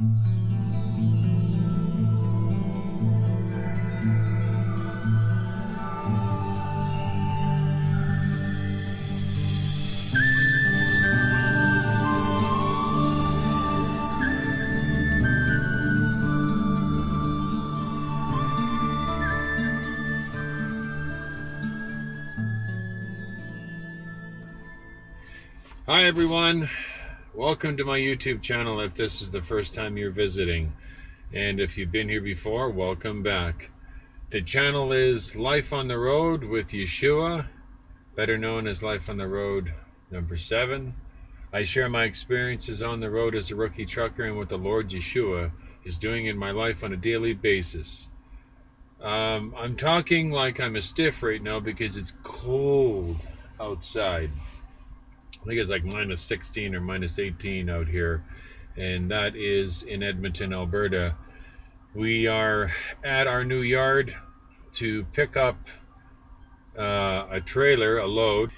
Hi everyone, welcome to my YouTube channel if this is the first time you're visiting, and if you've been here before, welcome back. The channel is Life on the Road with Yeshua, better known as Life on the Road number 7. I share my experiences on the road as a rookie trucker and what the Lord Yeshua is doing in my life on a daily basis. I'm talking like I'm a stiff right now because it's cold outside. I think it's like minus 16 or minus 18 out here, and that is in Edmonton, Alberta. We are at our new yard to pick up a trailer, a load.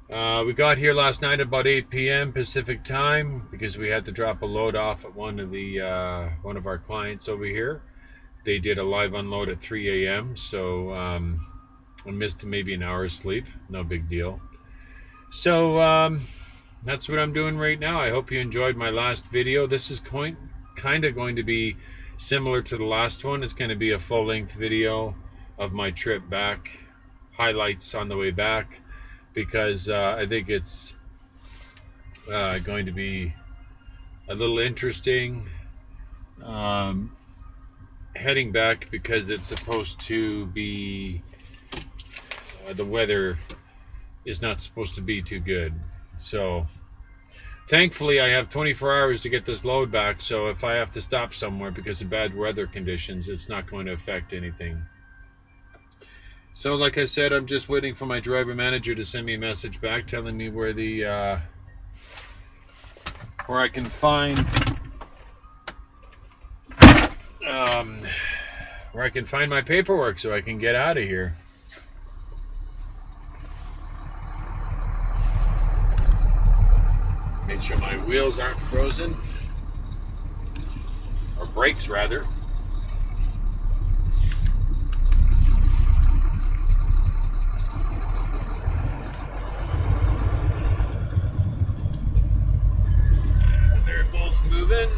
We got here last night about 8 p.m. Pacific time because we had to drop a load off at one of our clients over here. They did a live unload at 3 a.m. so I missed maybe an hour's sleep. No big deal. So that's what I'm doing right now. I hope you enjoyed my last video. This is kind of going to be similar to the last one. It's going to be a full-length video of my trip back, highlights on the way back, because I think it's going to be a little interesting heading back, because it's supposed to be the weather is not supposed to be too good. So thankfully I have 24 hours to get this load back, so if I have to stop somewhere because of bad weather conditions, it's not going to affect anything. So like I said, I'm just waiting for my driver manager to send me a message back telling me where I can find my paperwork so I can get out of here. Make sure my wheels aren't frozen, or brakes rather. They're both moving.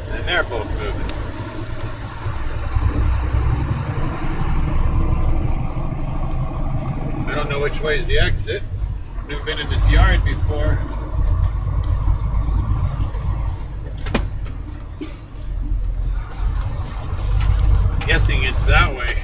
And they're both moving. I don't know which way is the exit. I've never been in this yard before. I'm guessing it's that way.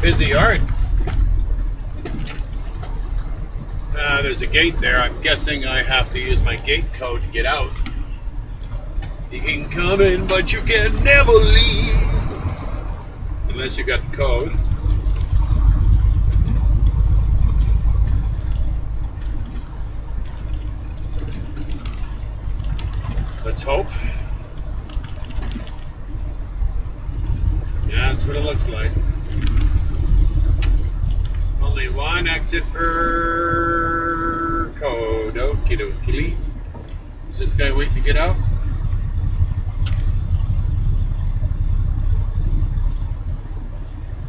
Busy yard. There's a gate there. I'm guessing I have to use my gate code to get out. You can come in, but you can never leave unless you got the code. Let's hope. Yeah, that's what it looks like. Only one exit per code. Okie dokie. Is this guy waiting to get out?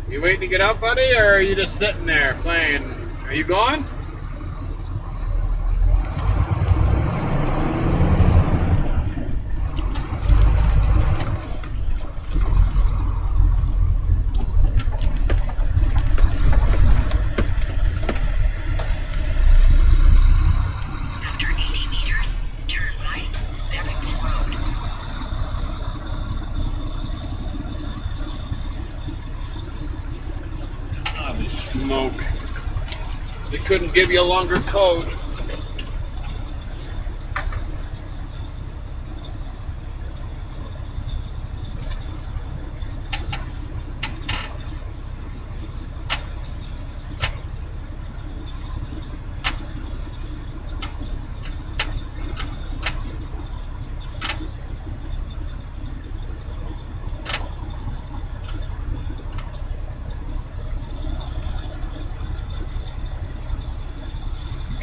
You waiting to get out, buddy, or are you just sitting there playing? Are you gone? Smoke. They couldn't give you a longer code.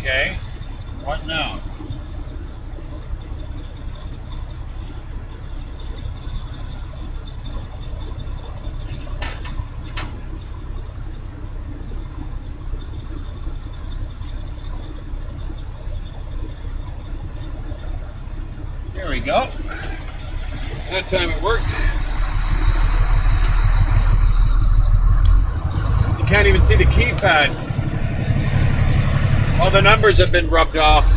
Okay. What now? There we go. That time it worked. You can't even see the keypad. All the numbers have been rubbed off.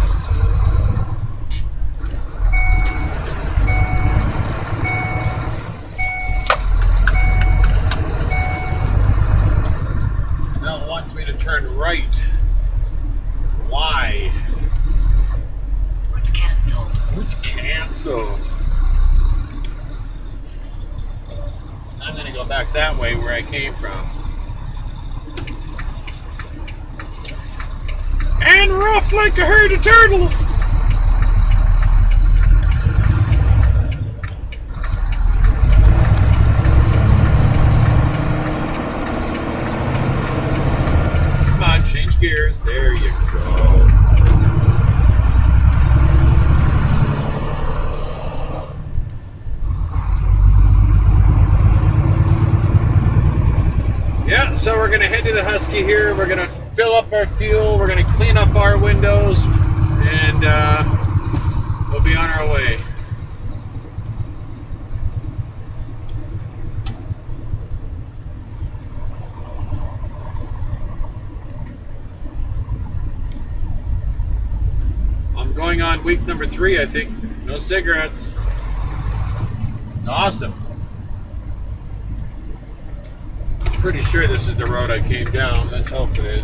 Now it wants me to turn right. Why? Route cancelled. Route canceled. I'm going to go back that way where I came from. And rough like a herd of turtles. Come on, change gears. There you go. Yeah, so we're going to head to the Husky here. We're going to fill up our fuel. We're going to clean up our windows. And we'll be on our way. I'm going on week number 3, I think. No cigarettes. It's awesome. Pretty sure this is the road I came down. Let's hope it is.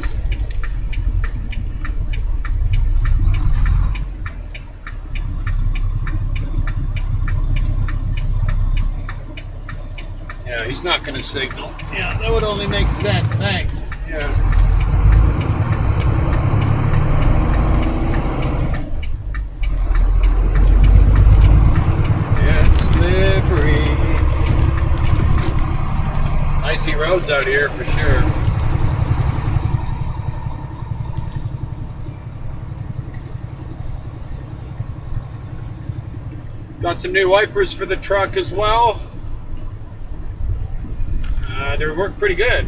Yeah, he's not going to signal. Yeah, that would only make sense. Thanks. Yeah. Yeah, it's slippery. Icy roads out here for sure. Got some new wipers for the truck as well. They work pretty good.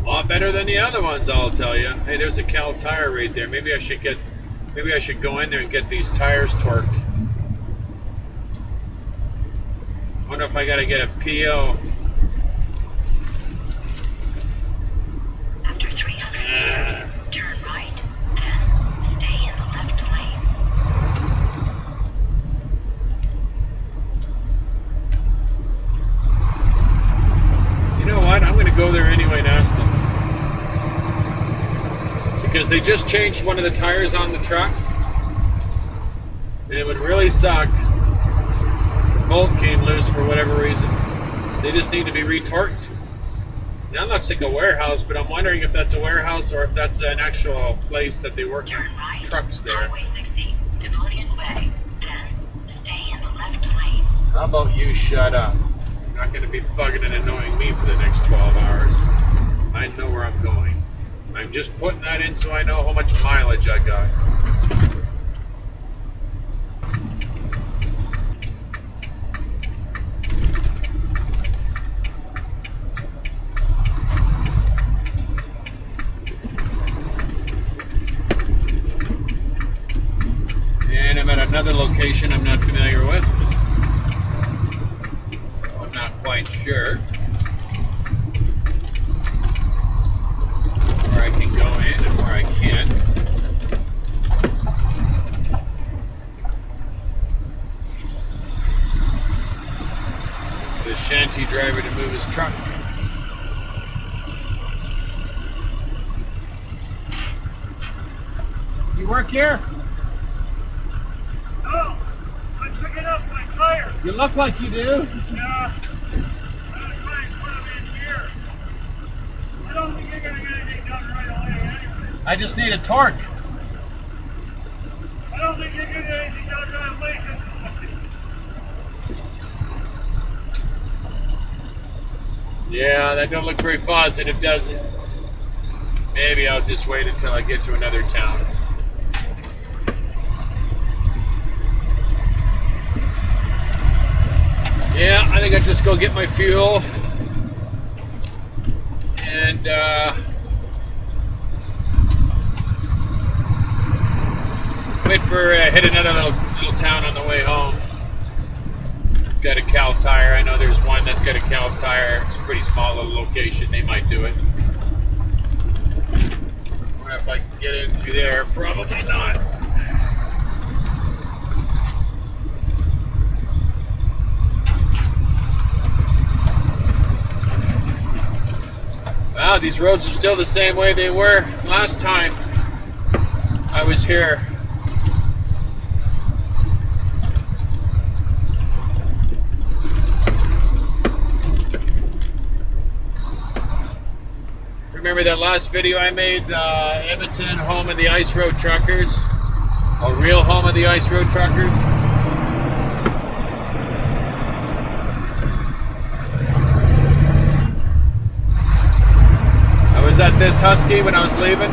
A lot better than the other ones, I'll tell you. Hey, there's a Cal tire right there. Maybe I should go in there and get these tires torqued. Wonder if I gotta get a PO. After 300 meters, turn right, then stay in the left lane. You know what? I'm gonna go there anyway and ask them. Because they just changed one of the tires on the truck. And it would really suck if the bolt came loose for whatever reason. They just need to be retorqued. Now, I'm not saying a warehouse, but I'm wondering if that's a warehouse or if that's an actual place that they work on right, trucks there. Highway 60, Devonian Way, then stay in the left lane. How about you shut up? You're not going to be bugging and annoying me for the next 12 hours. I know where I'm going. I'm just putting that in so I know how much mileage I got. And I'm at another location I'm not familiar with. I'm not quite sure where I can go in and where I can't. For the shanty driver to move his truck. You work here? Oh, I'm picking up my tire. You look like you do. Yeah. I'm gonna try and put them in here. I don't think you're gonna get anything done right away anyway. I just need a torque. I don't think you're gonna get anything done right away. Yeah, that don't look very positive, does it? Maybe I'll just wait until I get to another town. Yeah, I think I'll just go get my fuel and wait for hit another little town on the way home. It's got a Cal Tire. I know there's one that's got a Cal Tire. It's a pretty small little location. They might do it. I wonder if I can get into there. Probably not. Wow, these roads are still the same way they were last time I was here. Remember that last video I made, Edmonton, home of the ice road truckers? A real home of the ice road truckers? I was at this Husky when I was leaving.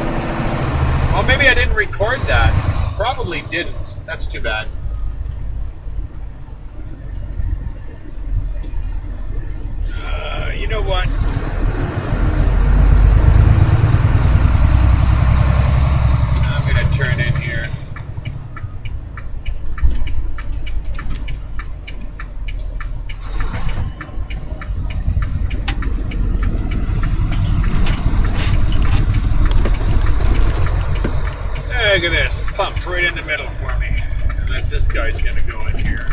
Well, maybe I didn't record that. Probably didn't. That's too bad. You know what? Turn in here. Look at this, pump right in the middle for me. Unless this guy's gonna go in here.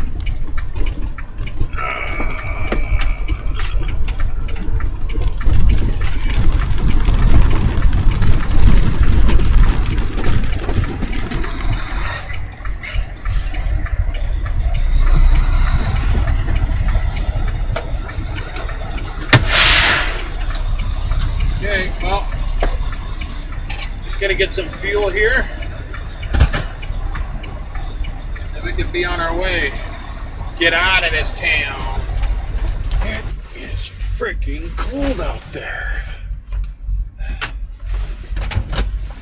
Okay, well, just gonna get some fuel here, and we can be on our way. Get out of this town. It is freaking cold out there.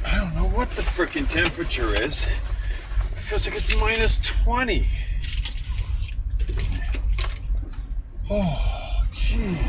I don't know what the freaking temperature is. It feels like it's minus 20. Oh, jeez.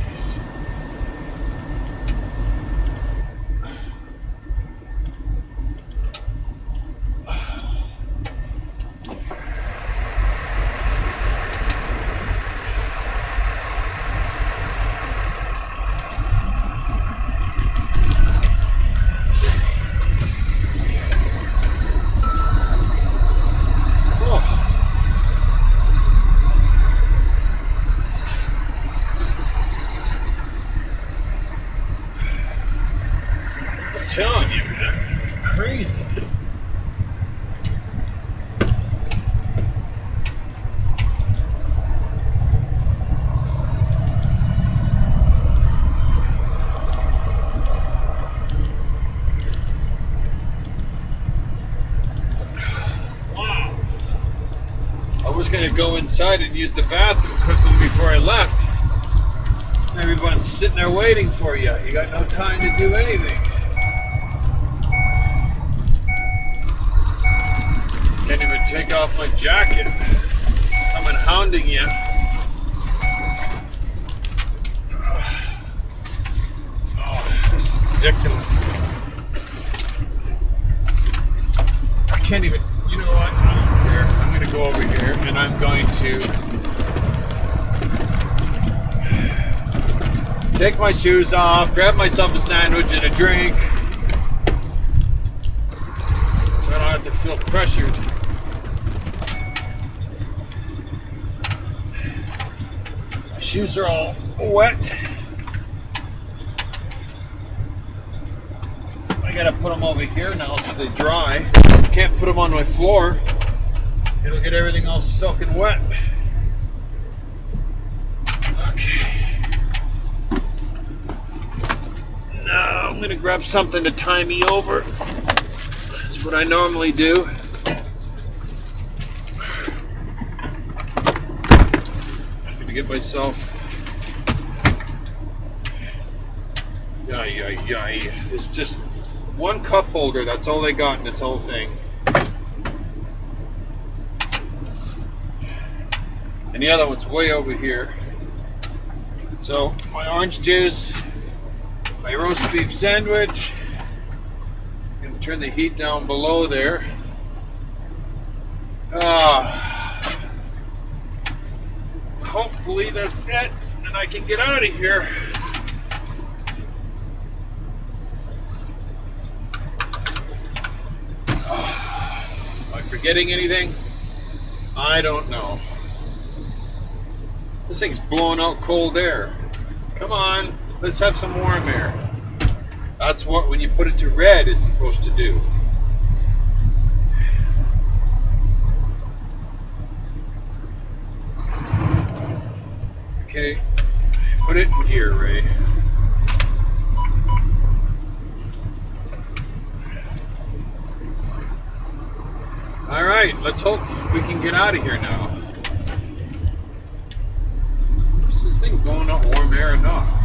Telling you, man, it's crazy. Wow. I was gonna go inside and use the bathroom quickly before I left. Everyone's sitting there waiting for you. You got no time to do anything. Can't even take off my jacket. Someone hounding you. Oh, this is ridiculous. I can't even, you know what? Here, I'm going to go over here and I'm going to take my shoes off, grab myself a sandwich and a drink. So I don't have to feel pressured. Shoes are all wet. I gotta put them over here now so they dry. Can't put them on my floor. It'll get everything all soaking wet. Okay. Now I'm gonna grab something to tie me over. That's what I normally do. To get myself. This just one cup holder. That's all they got in this whole thing. And the other one's way over here. So my orange juice, my roast beef sandwich. I'm going to turn the heat down below there. Hopefully that's it, and I can get out of here. Am I forgetting anything? I don't know. This thing's blowing out cold air. Come on, let's have some warm air. That's what, when you put it to red, it's supposed to do. Okay, put it in gear, Ray. All right, let's hope we can get out of here now. Is this thing blowing out warm air or not?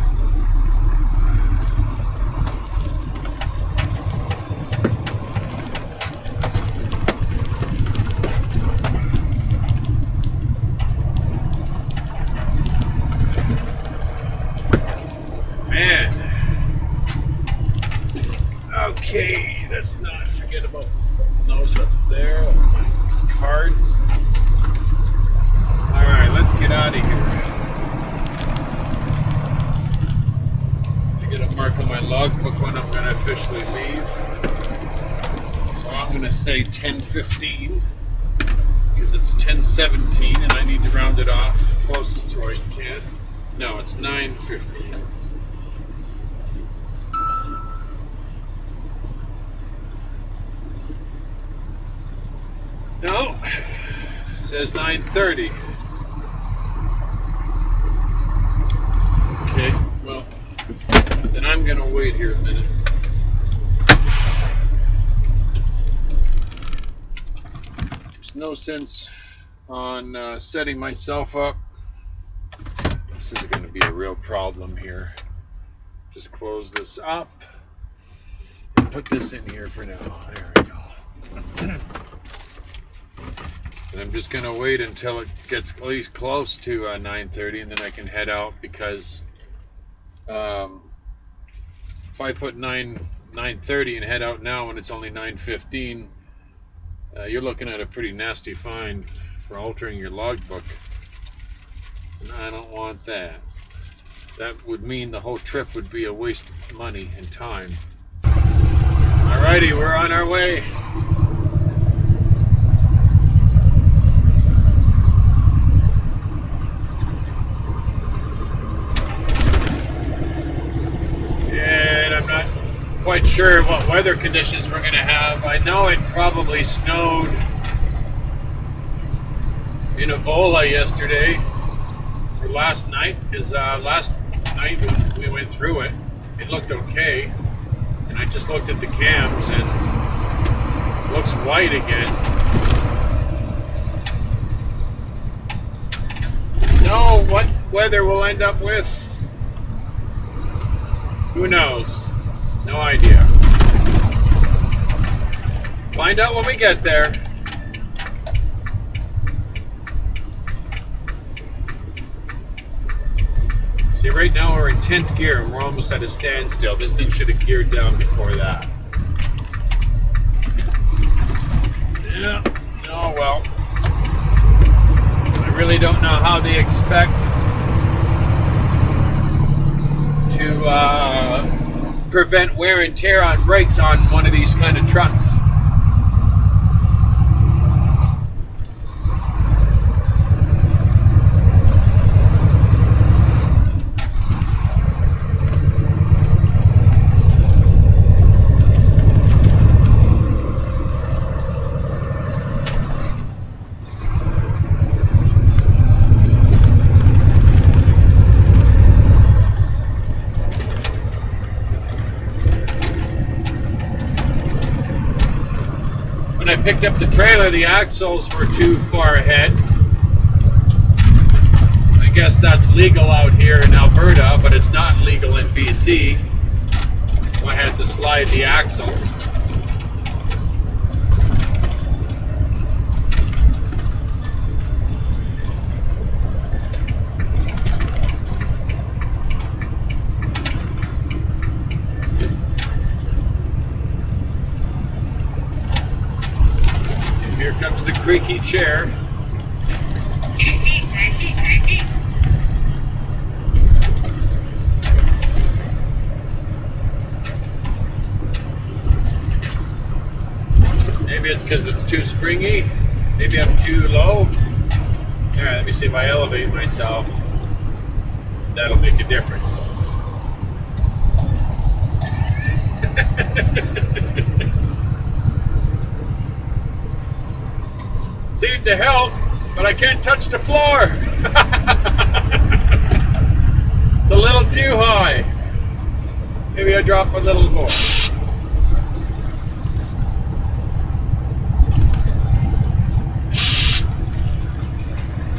Okay, let's not forget about those up there. That's my cards. Alright, let's get out of here. I get a mark on my logbook when I'm going to officially leave. So I'm going to say 10:15 because it's 10:17 and I need to round it off closest to where I can. No, it's 9:15. No, it says 9:30. Okay, well, then I'm going to wait here a minute. There's no sense on setting myself up. This is going to be a real problem here. Just close this up and put this in here for now. There we go. And I'm just going to wait until it gets at least close to 9:30 and then I can head out because if I put 9:30 and head out now when it's only 9:15, you're looking at a pretty nasty fine for altering your logbook. And I don't want that. That would mean the whole trip would be a waste of money and time. Alrighty, we're on our way. Quite sure what weather conditions we're going to have. I know it probably snowed in Ebola yesterday or last night, because last night when we went through it, it looked okay, and I just looked at the cams and it looks white again. So what weather we'll end up with, who knows? No idea. Find out when we get there. See, right now we're in 10th gear and we're almost at a standstill. This thing should have geared down before that. Yeah, oh well. I really don't know how they expect to prevent wear and tear on brakes on one of these kind of trucks. When I picked up the trailer, the axles were too far ahead. I guess that's legal out here in Alberta, but it's not legal in BC. So So I had to slide the axles. And here comes the creaky chair. Maybe it's because it's too springy. Maybe I'm too low. Alright, let me see if I elevate myself. That'll make a difference. Seemed to help, but I can't touch the floor. It's a little too high. Maybe I drop a little more.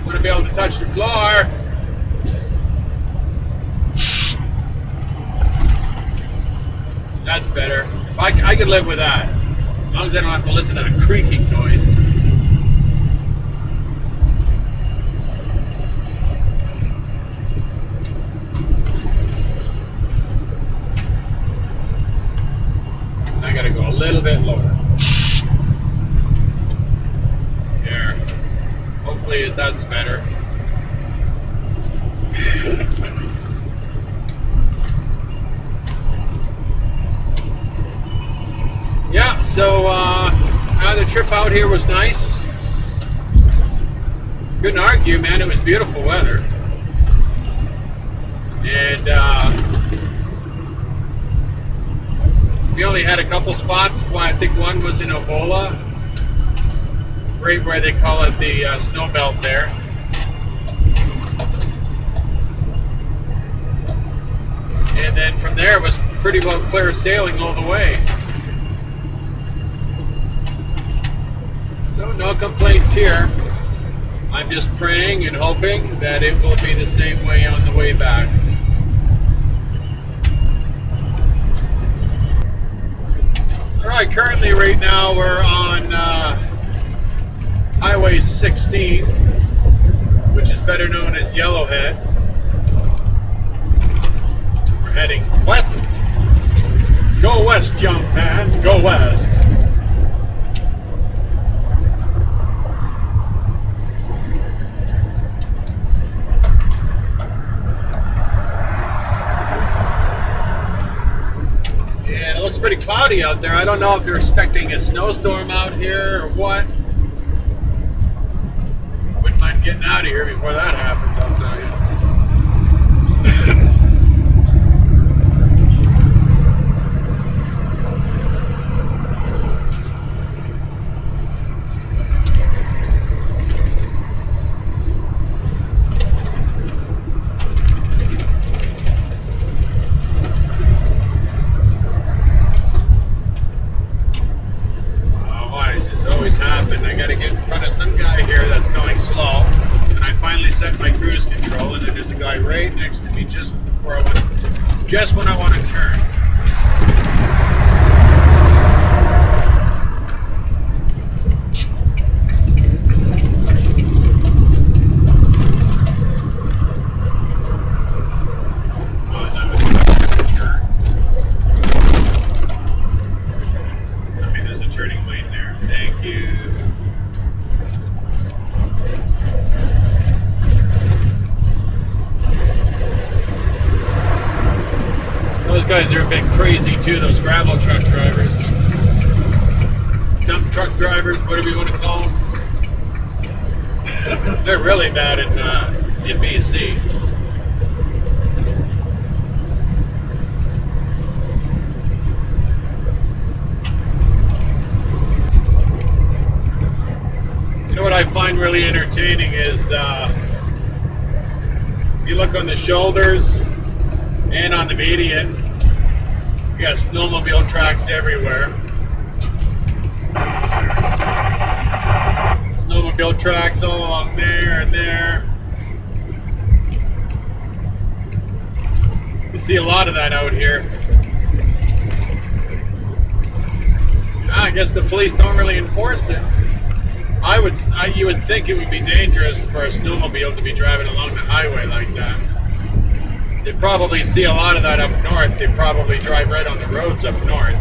Want to be able to touch the floor. That's better. I could live with that. As long as I don't have to listen to a creaking noise. I gotta go a little bit lower. There. Hopefully that's better. Yeah, so the trip out here was nice. Couldn't argue, man. It was beautiful weather. And we only had a couple spots. Well, I think one was in Ovola, right where they call it the snow belt there. And then from there it was pretty well clear sailing all the way. So no complaints here. I'm just praying and hoping that it will be the same way on the way back. Alright, currently right now we're on Highway 16, which is better known as Yellowhead. We're heading west. Go west, young man, go west. Yeah, it looks pretty cloudy out there. I don't know if they're expecting a snowstorm out here or what. Wouldn't mind getting out of here before that happens, I'll tell you. I got to get in front of some guy here that's going slow, and I finally set my cruise control, and then there's a guy right next to me just when I want to turn. Oh, that was a turn. I mean, there's a turning lane there. Thank you. Those guys are a bit crazy too, those gravel truck drivers. Dump truck drivers, whatever you want to call them. They're really bad in BC. You know what I find really entertaining is if you look on the shoulders and on the median, you got snowmobile tracks everywhere. Snowmobile tracks all along there and there. You see a lot of that out here. I guess the police don't really enforce it. You would think it would be dangerous for a snowmobile to be driving along the highway like that. You probably see a lot of that up north. They probably drive right on the roads up north.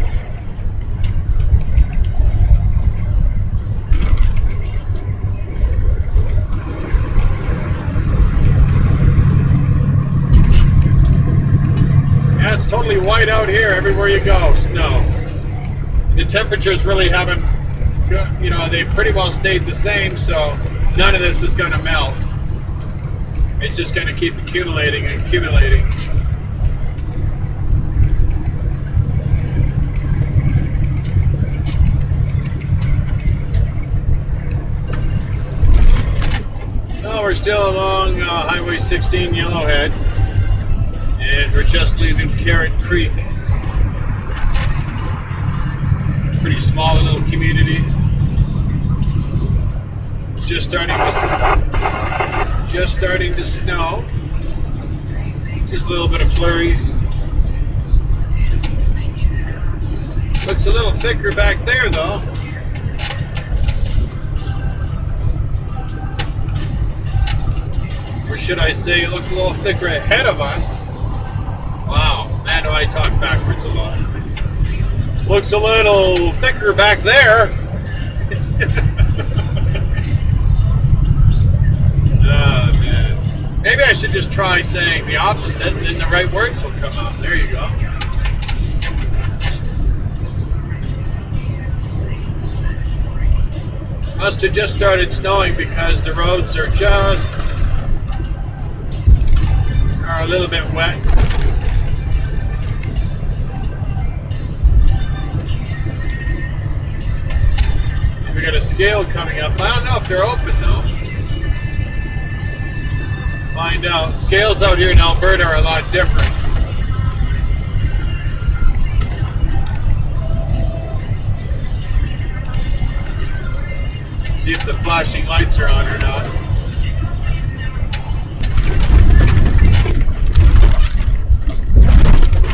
Yeah, it's totally white out here everywhere you go, snow. The temperatures really haven't, you know, they pretty well stayed the same, so none of this is going to melt. It's just going to keep accumulating and accumulating. So we're still along Highway 16 Yellowhead, and we're just leaving Carrot Creek. Pretty small little community. It's just starting to snow. Just a little bit of flurries. Looks a little thicker back there though. Or should I say it looks a little thicker ahead of us. Wow, man, do I talk backwards a lot. Looks a little thicker back there. Oh, man. Maybe I should just try saying the opposite and then the right words will come out. There you go. Must have just started snowing because the roads are a little bit wet. We got a scale coming up. I don't know if they're open though. Find out. Scales out here in Alberta are a lot different. See if the flashing lights are on or not.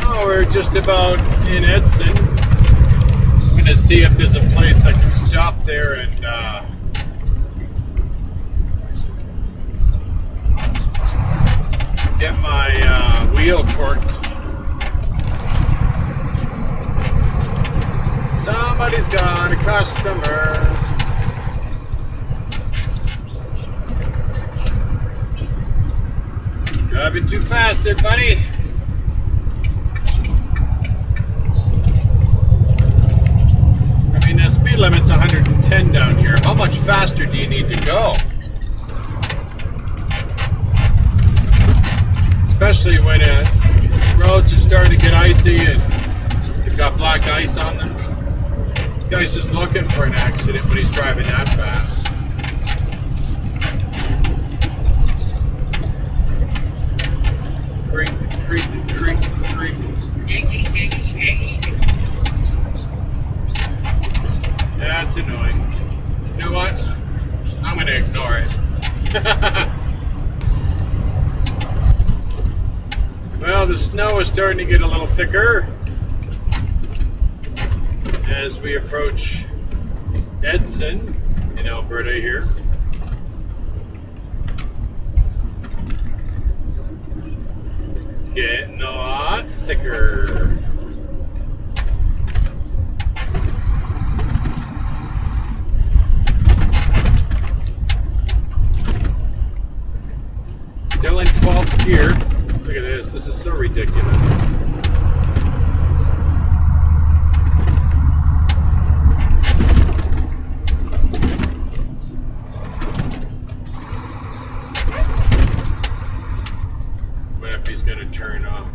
Oh, we're just about in Edson. I'm going to see if there's a place I can stop there and get my wheel torqued. Somebody's got a customer. Driving too fast there, buddy. I mean, the speed limit's 110 down here. How much faster do you need to go? Especially when roads are starting to get icy and they've got black ice on them. The guy's just looking for an accident when he's driving that fast. Creak, creak, creak, creak. That's annoying. You know what? I'm going to ignore it. Well, the snow is starting to get a little thicker as we approach Edson in Alberta here. It's getting a lot thicker. Still in 12th gear. Look at this. This is so ridiculous. What if he's going to turn off?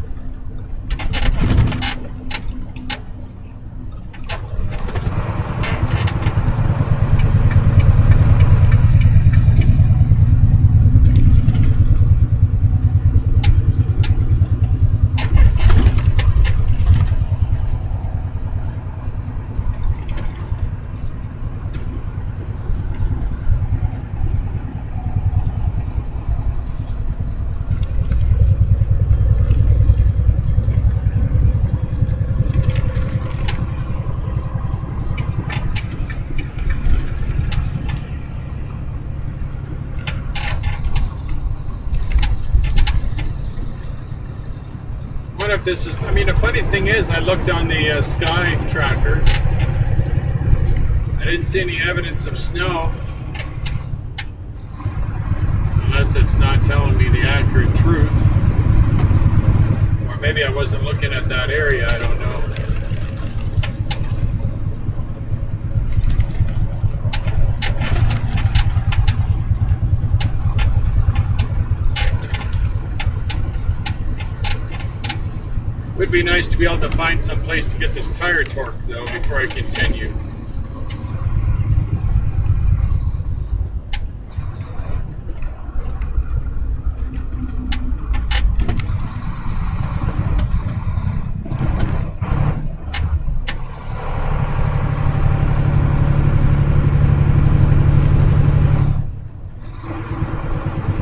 wonder if this is, I mean, the funny thing is, I looked on the sky tracker. I didn't see any evidence of snow. Unless it's not telling me the accurate truth. Or maybe I wasn't looking at that area, I don't know. It would be nice to be able to find some place to get this tire torqued though before I continue.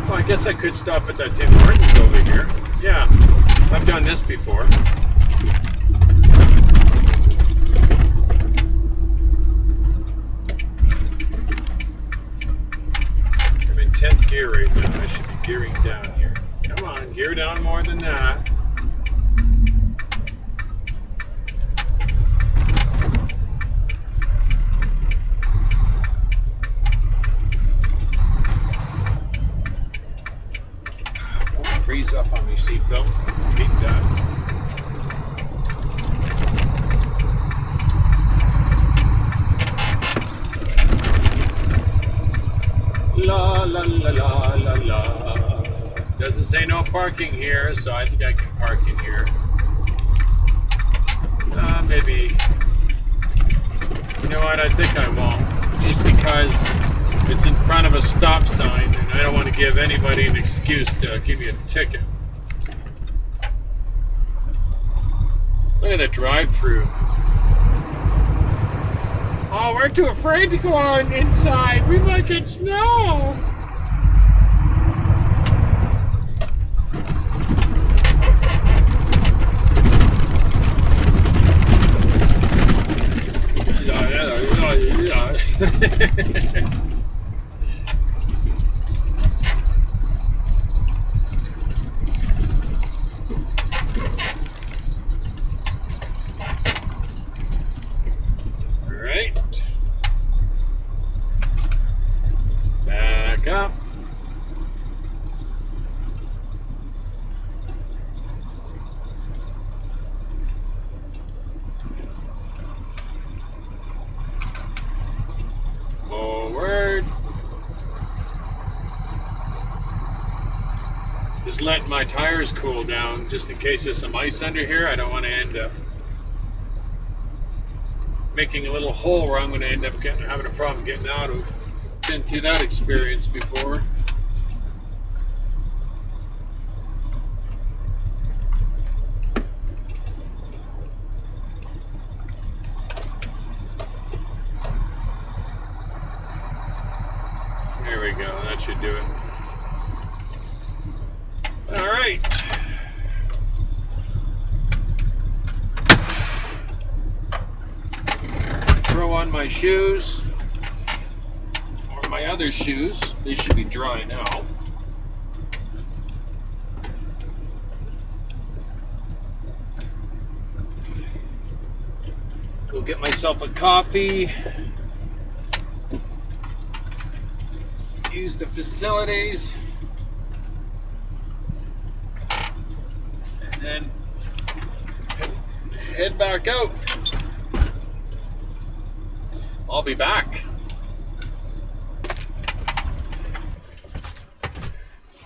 Well, I guess I could stop at that Tim Hortons over here. Yeah. I've done this before. I'm in 10th gear right now. I should be gearing down here. Come on, gear down more than that. Don't freeze up on your seatbelt. Beat that. La la la la la la. Doesn't say no parking here, so I think I can park in here. Maybe. You know what? I think I won't. Just because it's in front of a stop sign, and I don't want to give anybody an excuse to give me a ticket. Look at the drive-through. Oh, we're too afraid to go on inside. We might get snow. Back up. Forward. Just letting my tires cool down just in case there's some ice under here. I don't want to end up making a little hole where I'm going to end up having a problem getting out of. Been through that experience before. There we go, that should do it. All right. Throw on my shoes. My other shoes, they should be dry now. Go get myself a coffee. Use the facilities. And then head back out. I'll be back.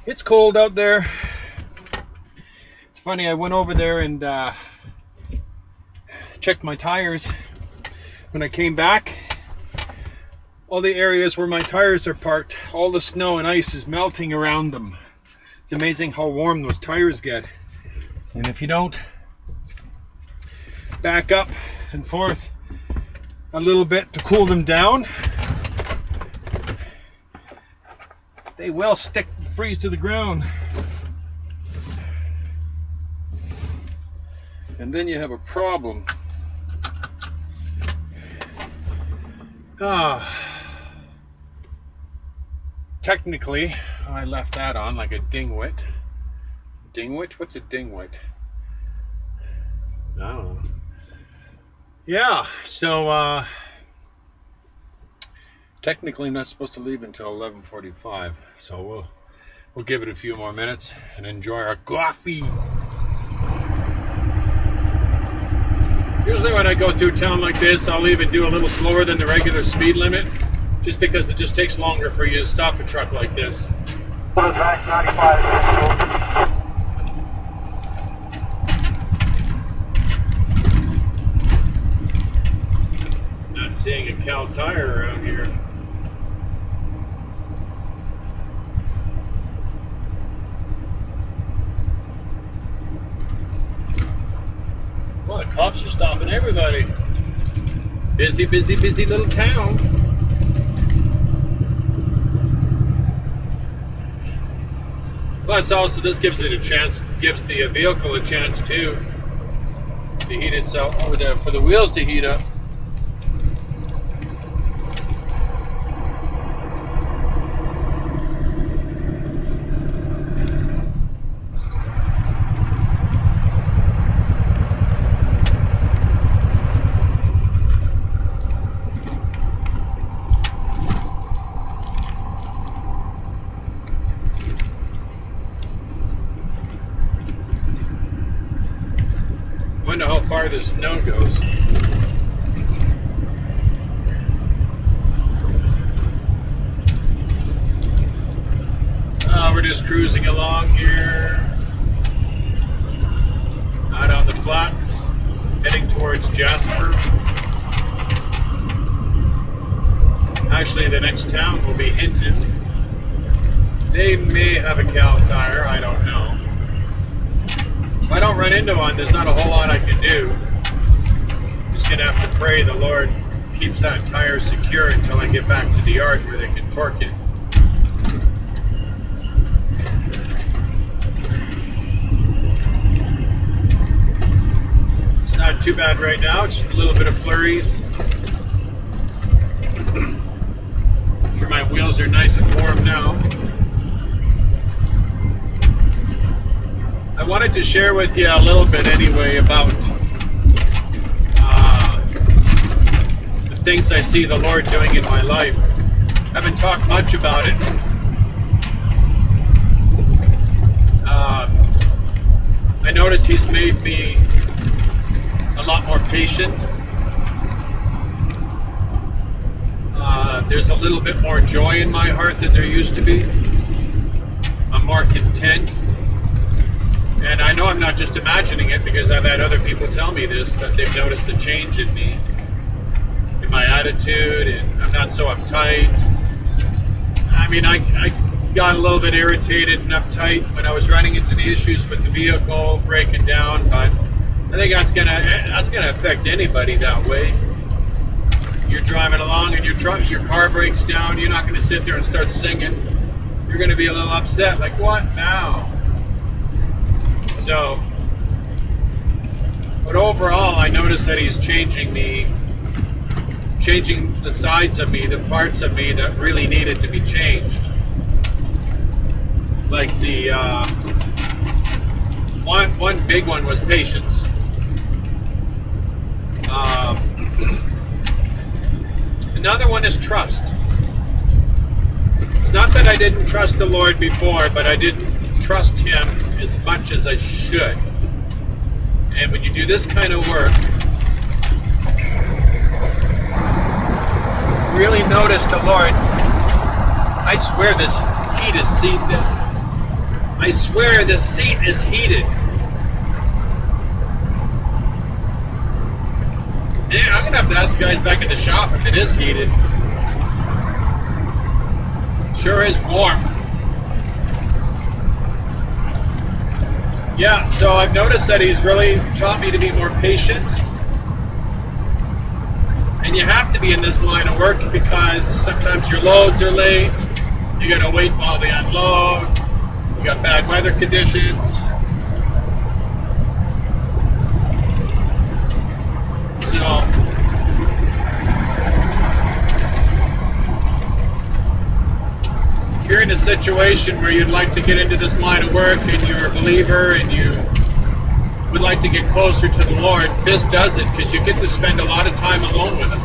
It's cold out there. It's funny, I went over there and checked my tires. When I came back, all the areas where my tires are parked, all the snow and ice is melting around them. It's amazing how warm those tires get. And if you don't back up and forth a little bit to cool them down, they will freeze to the ground. And then you have a problem. Technically, I left that on like a dingwit. Dingwit? What's a dingwit? I don't know. Yeah, so technically I'm not supposed to leave until 11:45, so we'll give it a few more minutes and enjoy our coffee. Usually when I go through town like this, I'll even do a little slower than the regular speed limit, just because it just takes longer for you to stop a truck like this. Roadside 95. Not seeing a Cal Tire around here. Well, the cops are stopping everybody. Busy, busy, busy little town. Plus, also, this gives it a chance, gives the vehicle a chance too to heat itself, or for the wheels to heat up. Wonder how far the snow goes. We're just cruising along here, out on the flats, heading towards Jasper. Actually, the next town will be Hinton. They may have a Cal Tire, I don't know. If I don't run into one, there's not a whole lot I can do. Just gonna have to pray the Lord keeps that tire secure until I get back to the yard where they can torque it. It's not too bad right now, it's just a little bit of flurries. Sure, my wheels are nice and warm now. I wanted to share with you a little bit anyway about the things I see the Lord doing in my life. I haven't talked much about it. I notice He's made me a lot more patient. There's a little bit more joy in my heart than there used to be. I'm more content. And I know I'm not just imagining it, because I've had other people tell me this, that they've noticed a change in me, in my attitude, and I'm not so uptight. I mean, I got a little bit irritated and uptight when I was running into the issues with the vehicle breaking down, but I think that's gonna affect anybody that way. You're driving along and your car breaks down, you're not gonna sit there and start singing. You're gonna be a little upset, like, what now? So, but overall, I notice that He's changing me, changing the sides of me, the parts of me that really needed to be changed. Like the one big one was patience. Another one is trust. It's not that I didn't trust the Lord before, but I didn't trust Him as much as I should. And when you do this kind of work, really notice the Lord. I swear this heat is seated. I swear this seat is heated. Yeah, I'm gonna have to ask the guys back at the shop if it is heated. Sure is warm. Yeah, so I've noticed that He's really taught me to be more patient. And you have to be in this line of work because sometimes your loads are late. You gotta wait while they unload. You got bad weather conditions. So, if you're in a situation where you'd like to get into this line of work and you're a believer and would like to get closer to the Lord, this does it, because you get to spend a lot of time alone with Him.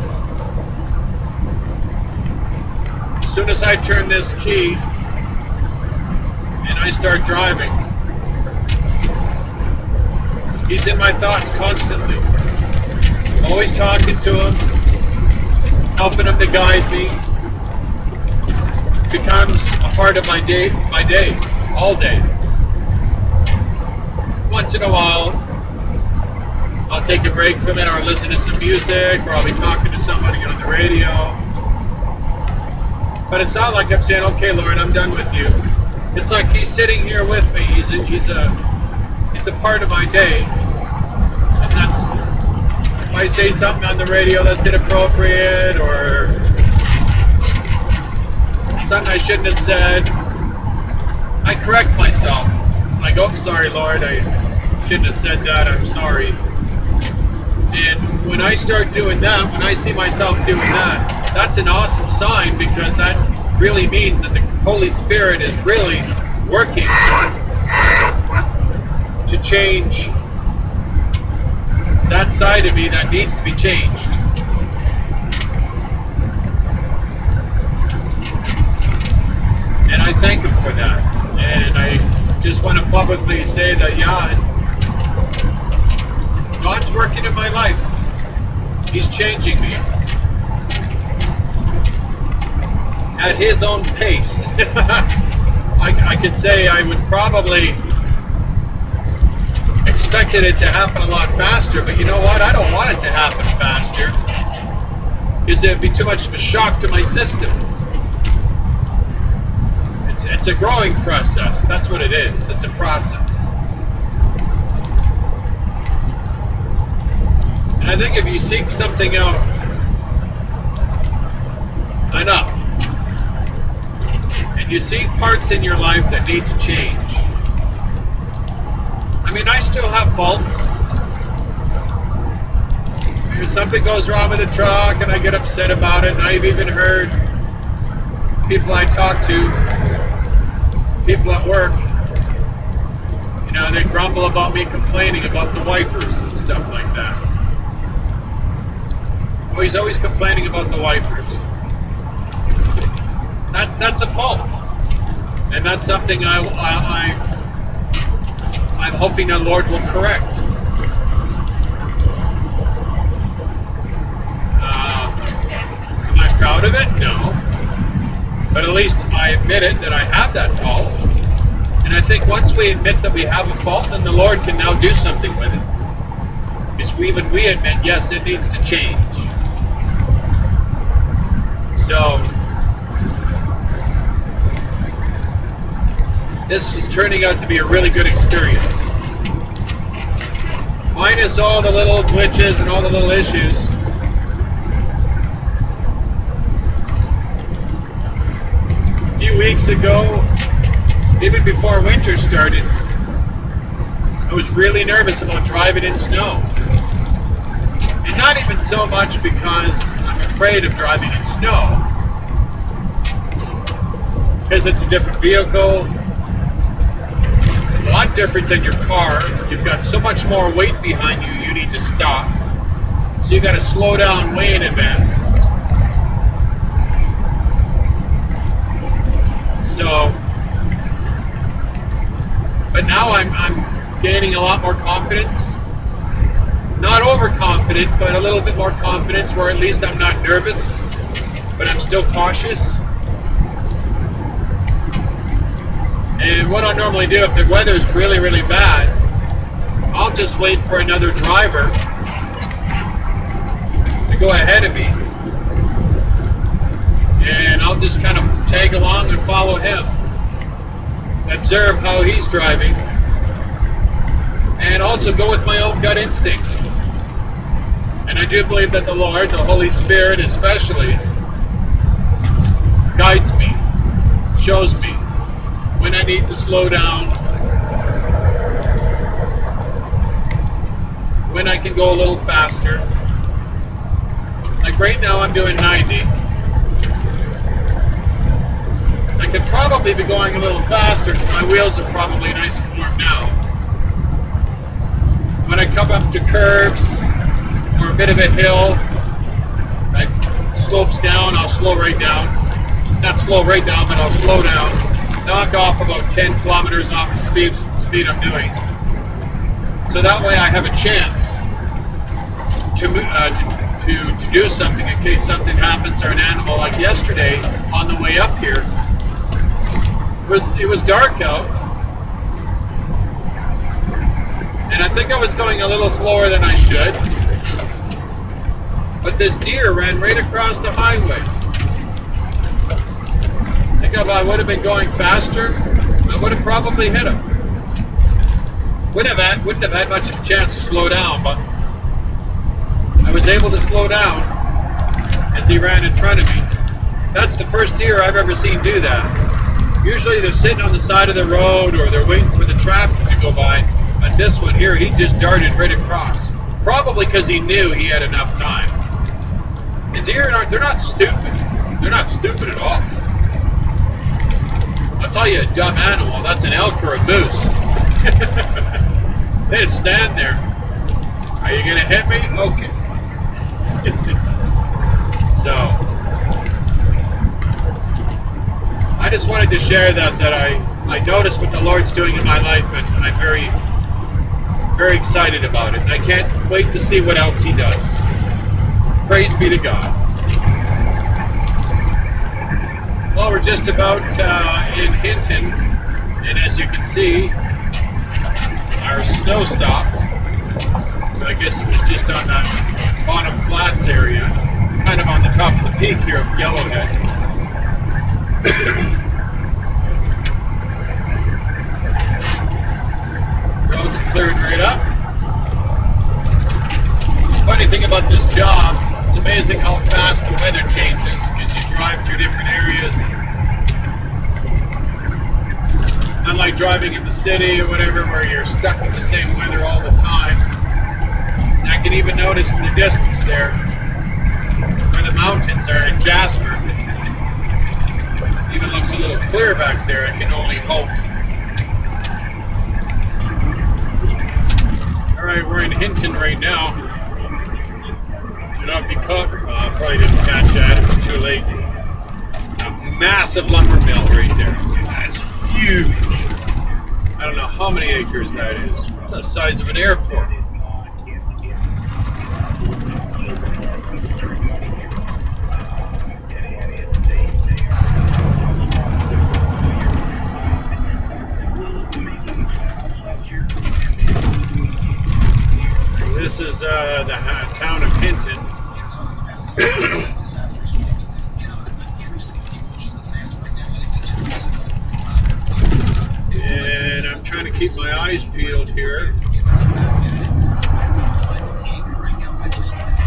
As soon as I turn this key and I start driving, He's in my thoughts constantly. Always talking to Him, helping Him to guide me. Becomes a part of my day, all day. Once in a while, I'll take a break from it, or listen to some music, or I'll be talking to somebody on the radio. But it's not like I'm saying, "Okay, Lord, I'm done with you." It's like He's sitting here with me. He's a part of my day. And that's, if I say something on the radio that's inappropriate, or something I shouldn't have said, I correct myself. It's like, "Oh, sorry, Lord, I shouldn't have said that. I'm sorry." And when I start doing that, when I see myself doing that, that's an awesome sign, because that really means that the Holy Spirit is really working to change that side of me that needs to be changed. And I thank Him for that. And I just want to publicly say that, yeah, God's working in my life. He's changing me at His own pace. I could say I would probably expected it to happen a lot faster, but you know what? I don't want it to happen faster, because it'd be too much of a shock to my system. It's a growing process. That's what it is. It's a process. And I think if you seek something out enough, and you see parts in your life that need to change. I mean, I still have faults. If something goes wrong with the truck and I get upset about it, and I've even heard people I talk to, people at work, you know, they grumble about me complaining about the wipers and stuff like that. Oh, he's always complaining about the wipers. That's a fault, and that's something I'm hoping the Lord will correct. Am I proud of it? No. But at least I admit it, that I have that fault. And I think once we admit that we have a fault, then the Lord can now do something with it. Because even we admit, yes, it needs to change. So, this is turning out to be a really good experience. Minus all the little glitches and all the little issues. A few weeks ago, even before winter started, I was really nervous about driving in snow. And not even so much because I'm afraid of driving in snow, because it's a different vehicle. A lot different than your car. You've got so much more weight behind you, you need to stop. So you got to slow down way in advance. So, but now I'm gaining a lot more confidence. Not overconfident, but a little bit more confidence, where at least I'm not nervous, but I'm still cautious. And what I normally do, if the weather's really, really bad, I'll just wait for another driver to go ahead of me. And I'll just kind of tag along and follow him. Observe how he's driving. And also go with my own gut instinct. And I do believe that the Lord, the Holy Spirit especially, guides me, shows me when I need to slow down, when I can go a little faster. Like right now I'm doing 90. I could probably be going a little faster, because my wheels are probably nice and warm now. come up to curves or a bit of a hill, it slopes down, I'll slow right down. Not slow right down, but I'll slow down. Knock off about 10 kilometers off the speed I'm doing. So that way I have a chance to do something in case something happens or an animal like yesterday on the way up here. It was dark out. And I think I was going a little slower than I should. But this deer ran right across the highway. I think if I would have been going faster, I would have probably hit him. Wouldn't have had much of a chance to slow down, but I was able to slow down as he ran in front of me. That's the first deer I've ever seen do that. Usually they're sitting on the side of the road or they're waiting for the traffic to go by. And this one here, he just darted right across. Probably because he knew he had enough time. The deer, they're not stupid. They're not stupid at all. I'll tell you a dumb animal, that's an elk or a moose. They just stand there. Are you going to hit me? Okay. So, I just wanted to share that I noticed what the Lord's doing in my life, and I'm very, very excited about it. I can't wait to see what else He does. Praise be to God. Well, we're just about in Hinton, and as you can see, our snow stopped. So I guess it was just on that bottom flats area, kind of on the top of the peak here of Yellowhead. Roads cleared right up. Funny thing about this job, it's amazing how fast the weather changes as you drive through different areas. Unlike driving in the city or whatever, where you're stuck in the same weather all the time. And I can even notice in the distance there, where the mountains are in Jasper. Even looks a little clear back there, I can only hope. Alright, we're in Hinton right now. I don't know if you caught, probably didn't catch that, it was too late. A massive lumber mill right there. That's huge. I don't know how many acres that is. It's the size of an airport. This is the town of Hinton. And I'm trying to keep my eyes peeled here.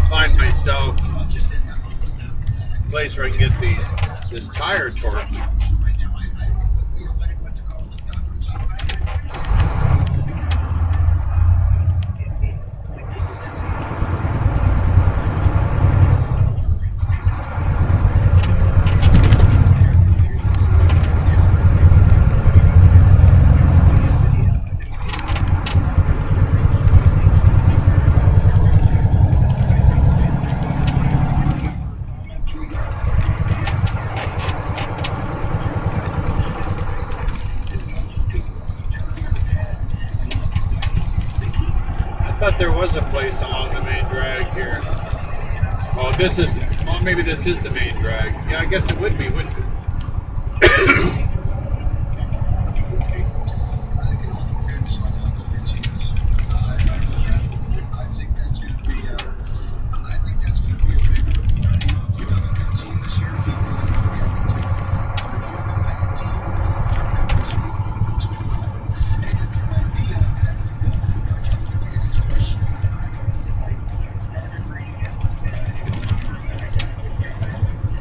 Find myself a place where I can get this tire torqued. There was a place along the main drag here. Oh, maybe this is the main drag. Yeah, I guess it would be, wouldn't it?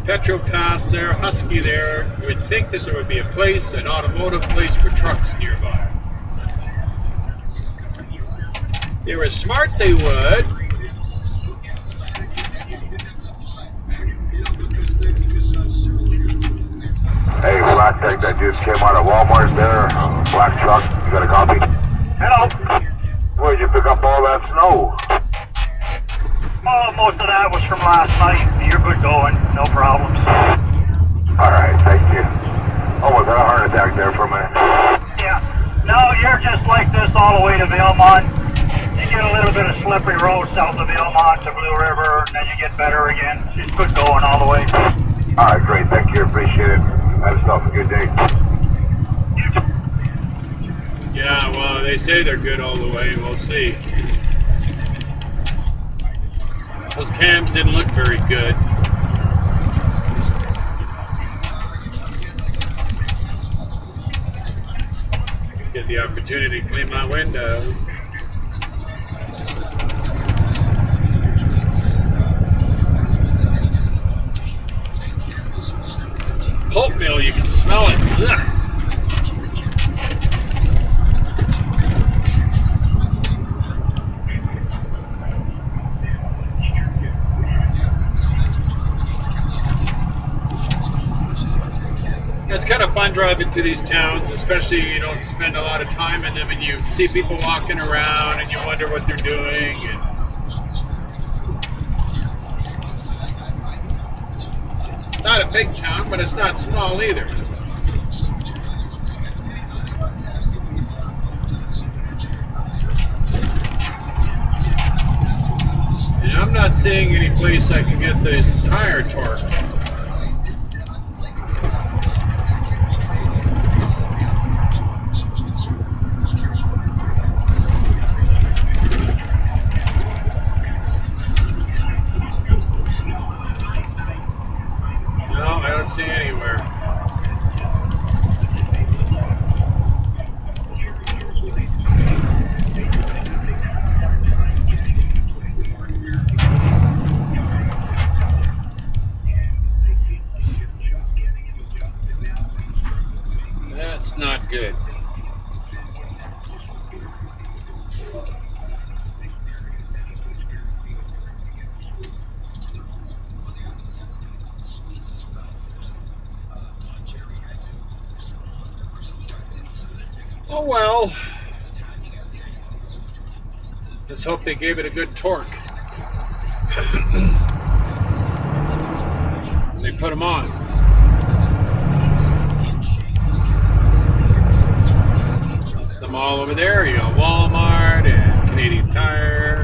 Petro Pass there, Husky there. You would think that there would be a place, an automotive place for trucks nearby. They were smart, they would. Hey, Black Tech, that just came out of Walmart there. Black truck, you got a copy? Hello. Where'd you pick up all that snow? Oh, most of that was from last night. You're good going. No problems. Alright, thank you. Almost had a heart attack there for a minute. Yeah. No, you're just like this all the way to Vilmont. You get a little bit of slippery road south of Vilmont to Blue River, and then you get better again. It's good going all the way. Alright, great. Thank you. Appreciate it. Have yourself a good day. Yeah, well, they say they're good all the way. We'll see. Those cams didn't look very good. Get the opportunity to clean my windows. Pulp mill, you can smell it. Ugh. It's kind of fun driving through these towns, especially you don't spend a lot of time in them and you see people walking around and you wonder what they're doing. And it's not a big town, but it's not small either. And I'm not seeing any place I can get this tire torqued. See anywhere. That's not good. Oh well, let's hope they gave it a good torque. They put them on. That's them all over there. You got Walmart and Canadian Tire,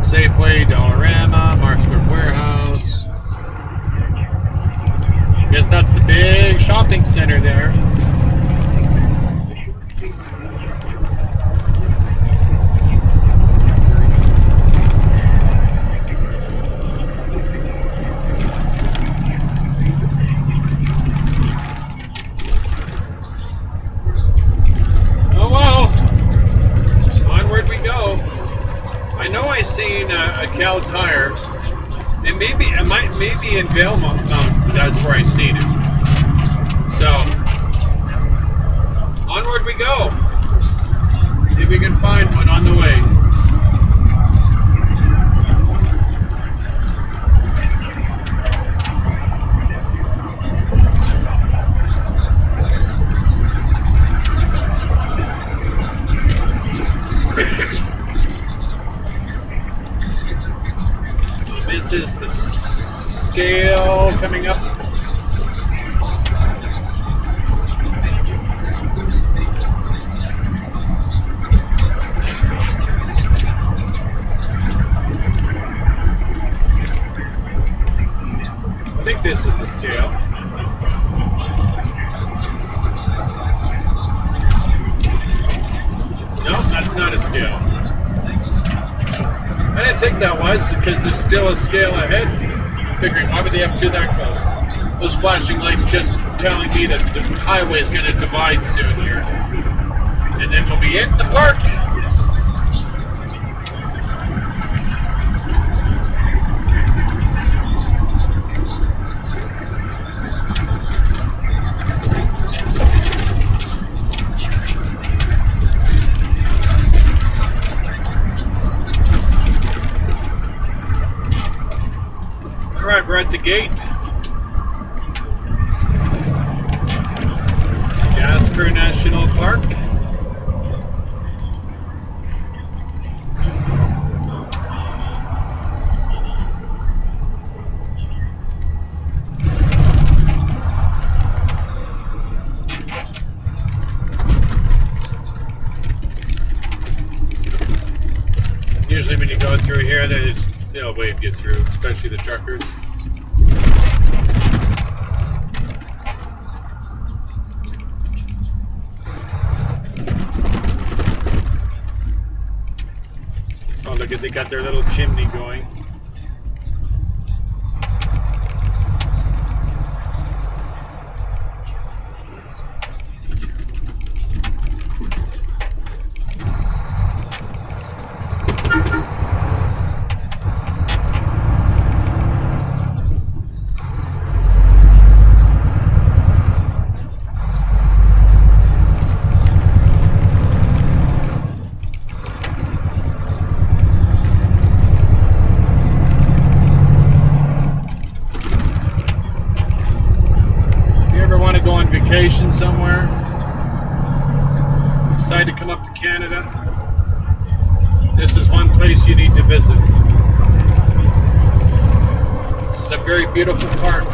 Safeway, Dollarama, Marksburg Warehouse. Guess that's the big shopping center there. A Cal Tire, and maybe in Belmont, that's where I seen it. So onward we go. See if we can find one on the way. This is the scale coming up. I think this is the scale. No, that's not a scale. I didn't think that was, because there's still a scale ahead. I'm figuring, why would they have two that close? Those flashing lights just telling me that the highway is going to divide soon here. And then we'll be in the park. Alright, we're at the gate. Jasper National Park. Usually when you go through here, they'll wave you through, especially the truckers. Oh, look at, they got their little chimney going. Vacation somewhere, decide to come up to Canada, this is one place you need to visit. This is a very beautiful park,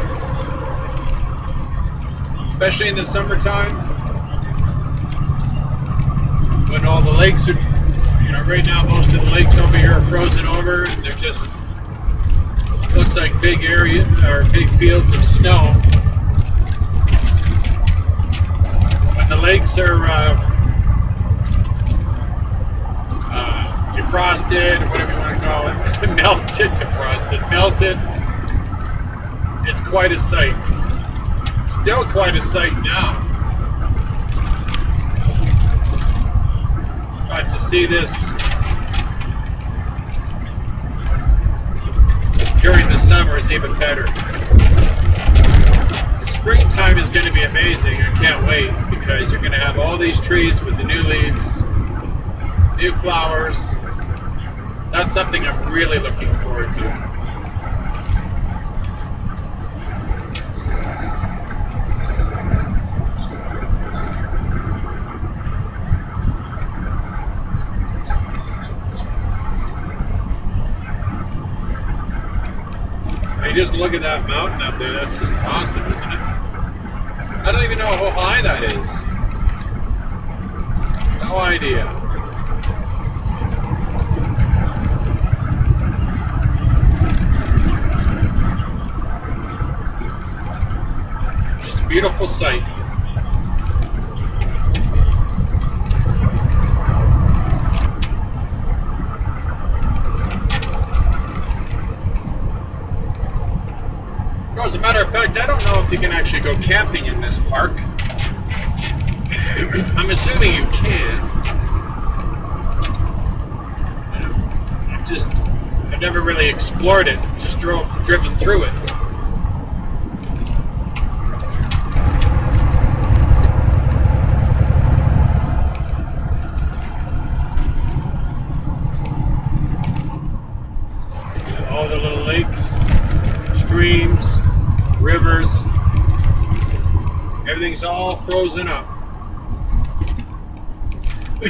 especially in the summertime when all the lakes are, right now most of the lakes over here are frozen over and they're just, looks like big area or big fields of snow. The lakes are defrosted, or whatever you want to call it, melted. It's quite a sight. It's still quite a sight now. But to see this during the summer is even better. Springtime is going to be amazing. I can't wait because you're going to have all these trees with the new leaves, new flowers. That's something I'm really looking forward to. Hey, just look at that mountain up there. That's just awesome, isn't it? I don't even know how high that is. No idea. Just a beautiful sight. As a matter of fact, I don't know if you can actually go camping in this park. I'm assuming you can. I've never really explored it. Just driven through it. All the little lakes, streams, rivers, everything's all frozen up.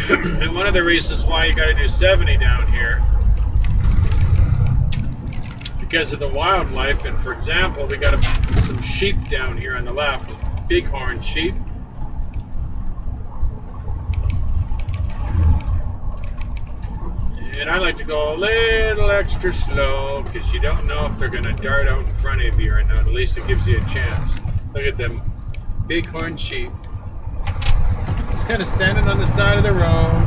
And one of the reasons why you got to do 70 down here, because of the wildlife. And for example, we got some sheep down here on the left, bighorn sheep. And I like to go a little extra slow because you don't know if they're going to dart out in front of you or not. At least it gives you a chance. Look at them bighorn sheep. Just kind of standing on the side of the road.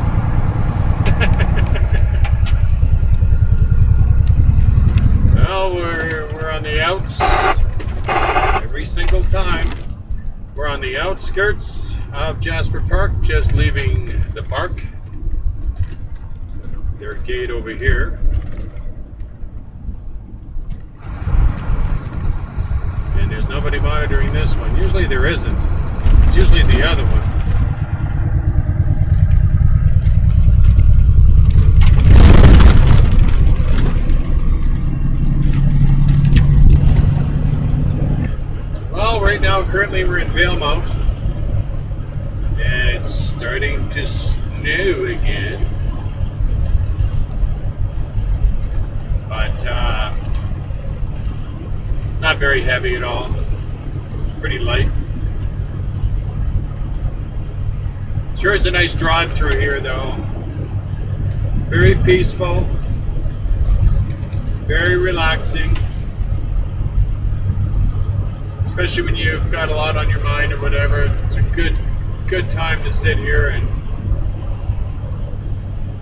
Well, we're on the outs every single time. We're on the outskirts of Jasper Park, just leaving the park. Their gate over here. And there's nobody monitoring this one. Usually there isn't. It's usually the other one. Well, right now, currently we're in Valemount. And it's starting to snow again. But not very heavy at all. It's pretty light. Sure is a nice drive through here though. Very peaceful. Very relaxing. Especially when you've got a lot on your mind or whatever. It's a good time to sit here and,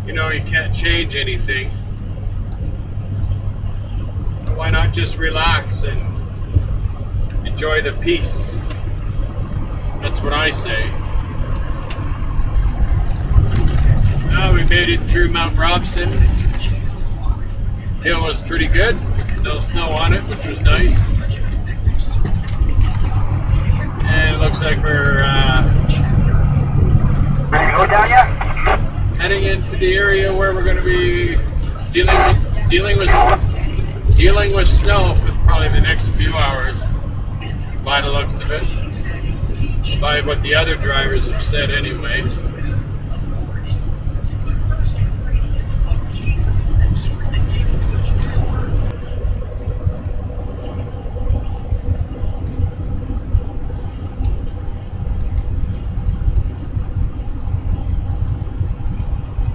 you know, you can't change anything. Why not just relax and enjoy the peace? That's what I say. Now we made it through Mount Robson. Hill was pretty good. No snow on it, which was nice. And it looks like we're Ready to go down yet? heading into the area where we're going to be dealing with snow for probably the next few hours, by the looks of it, by what the other drivers have said anyway.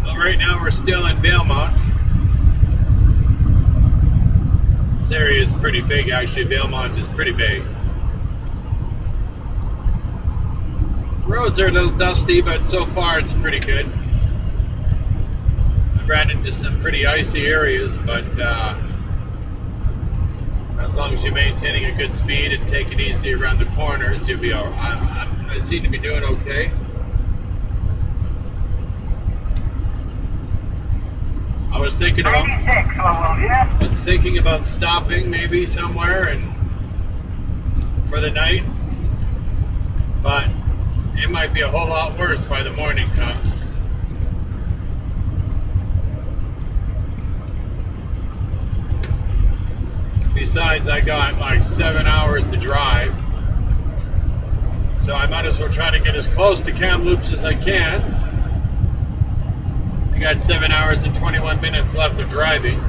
Well, right now we're still in Valemount. This area is pretty big, actually. Valemount is pretty big. Roads are a little dusty, but so far it's pretty good. I ran into some pretty icy areas, but as long as you're maintaining a good speed and take it easy around the corners, you'll be all right. I seem to be doing okay. I was thinking about 86, yeah? was thinking about stopping maybe somewhere and for the night, but it might be a whole lot worse by the morning comes. Besides, I got like 7 hours to drive, so I might as well try to get as close to Kamloops as I can. I got 7 hours and 21 minutes left of driving.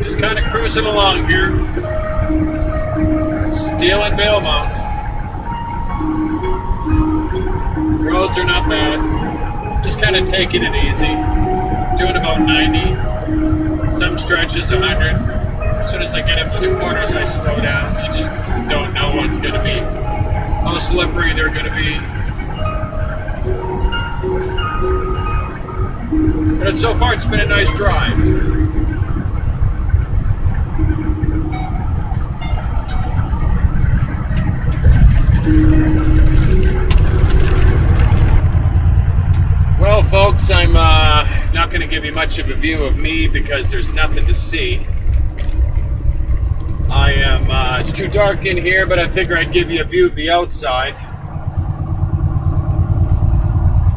Just kind of cruising along here. Still in Valemount. Roads are not bad. Just kind of taking it easy. Doing about 90. Some stretches 100. As soon as I get up to the corners, I slow down. You just don't know what's going to be, how slippery they're going to be. But so far, it's been a nice drive. Well, folks, I'm not going to give you much of a view of me because there's nothing to see. I am, it's too dark in here, but I figure I'd give you a view of the outside.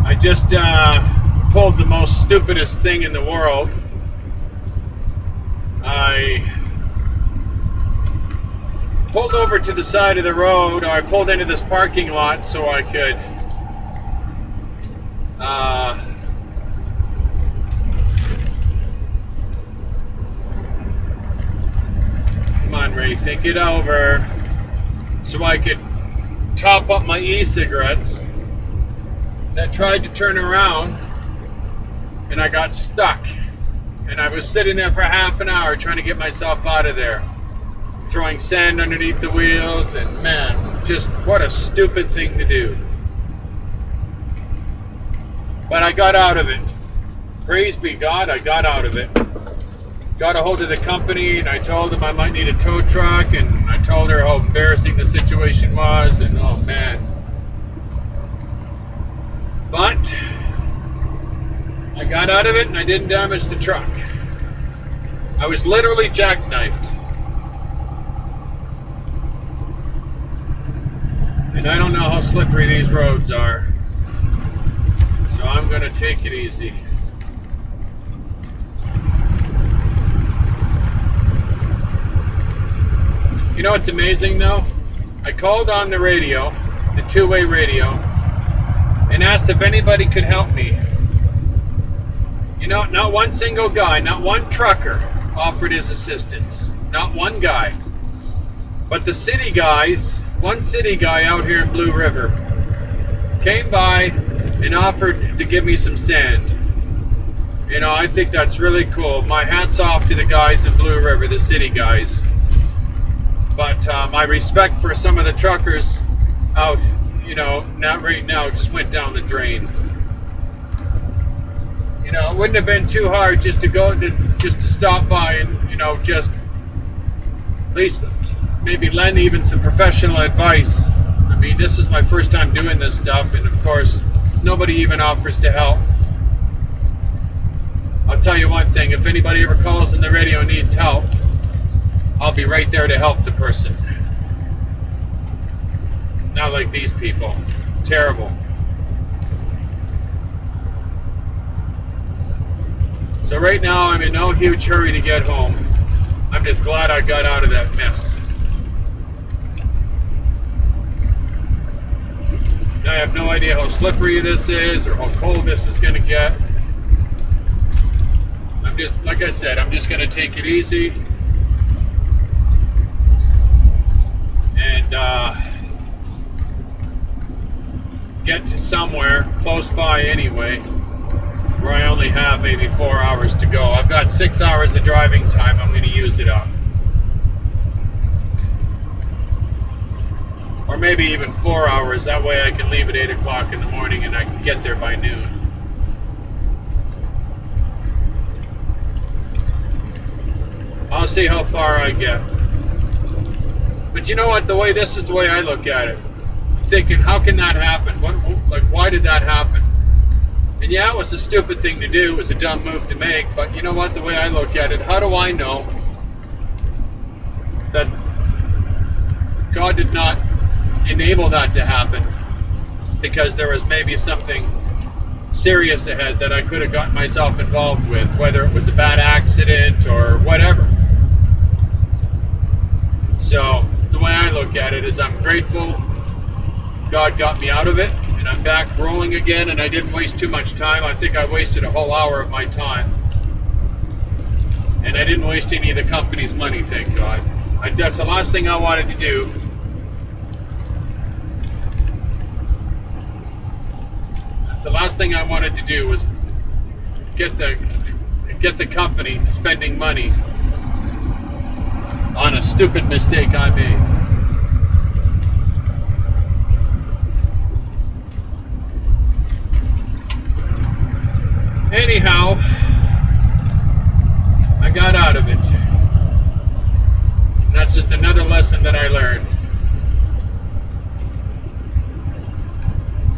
I just pulled the most stupidest thing in the world. I pulled over to the side of the road, or I pulled into this parking lot so I could come on, Ray, think it over. So I could top up my e-cigarettes. I tried to turn around and I got stuck. And I was sitting there for half an hour trying to get myself out of there. Throwing sand underneath the wheels, and man, just what a stupid thing to do. But I got out of it. Praise be God, I got out of it. Got a hold of the company and I told them I might need a tow truck, and I told her how embarrassing the situation was, and oh man. But I got out of it and I didn't damage the truck. I was literally jackknifed. And I don't know how slippery these roads are. So I'm going to take it easy. You know what's amazing though? I called on the radio, the two-way radio, and asked if anybody could help me. You know, not one single guy, not one trucker offered his assistance. Not one guy. But the city guys, one city guy out here in Blue River, came by and offered to give me some sand. You know, I think that's really cool. My hat's off to the guys in Blue River, the city guys. But my respect for some of the truckers out, you know, not right now, just went down the drain. You know, it wouldn't have been too hard just to go, just to stop by and, you know, just at least maybe lend even some professional advice. I mean, this is my first time doing this stuff, and of course, nobody even offers to help. I'll tell you one thing, if anybody ever calls on the radio and needs help, I'll be right there to help the person. Not like these people. Terrible. So right now I'm in no huge hurry to get home. I'm just glad I got out of that mess. I have no idea how slippery this is or how cold this is going to get. I'm just, like I said, I'm just going to take it easy. And get to somewhere close by anyway, where I only have maybe 4 hours to go. I've got 6 hours of driving time. I'm going to use it up. Or maybe even 4 hours. That way I can leave at 8 o'clock in the morning and I can get there by noon. I'll see how far I get. But you know what? This is the way I look at it. I'm thinking, how can that happen? Why did that happen? And yeah, it was a stupid thing to do. It was a dumb move to make. But you know what? The way I look at it, how do I know that God did not enable that to happen? Because there was maybe something serious ahead that I could have gotten myself involved with, whether it was a bad accident or whatever. So the way I look at it is I'm grateful God got me out of it, and I'm back rolling again, and I didn't waste too much time. I think I wasted a whole hour of my time. And I didn't waste any of the company's money, thank God. That's the last thing I wanted to do. That's the last thing I wanted to do was get the company spending money on a stupid mistake I made. Anyhow, I got out of it. And that's just another lesson that I learned.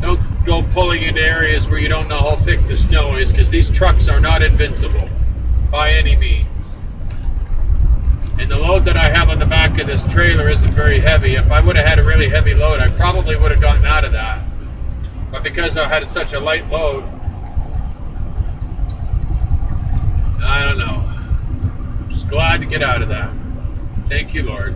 Don't go pulling into areas where you don't know how thick the snow is, because these trucks are not invincible by any means. And the load that I have on the back of this trailer isn't very heavy. If I would have had a really heavy load, I probably would have gotten out of that. But because I had such a light load, I don't know. Just glad to get out of that. Thank you, Lord.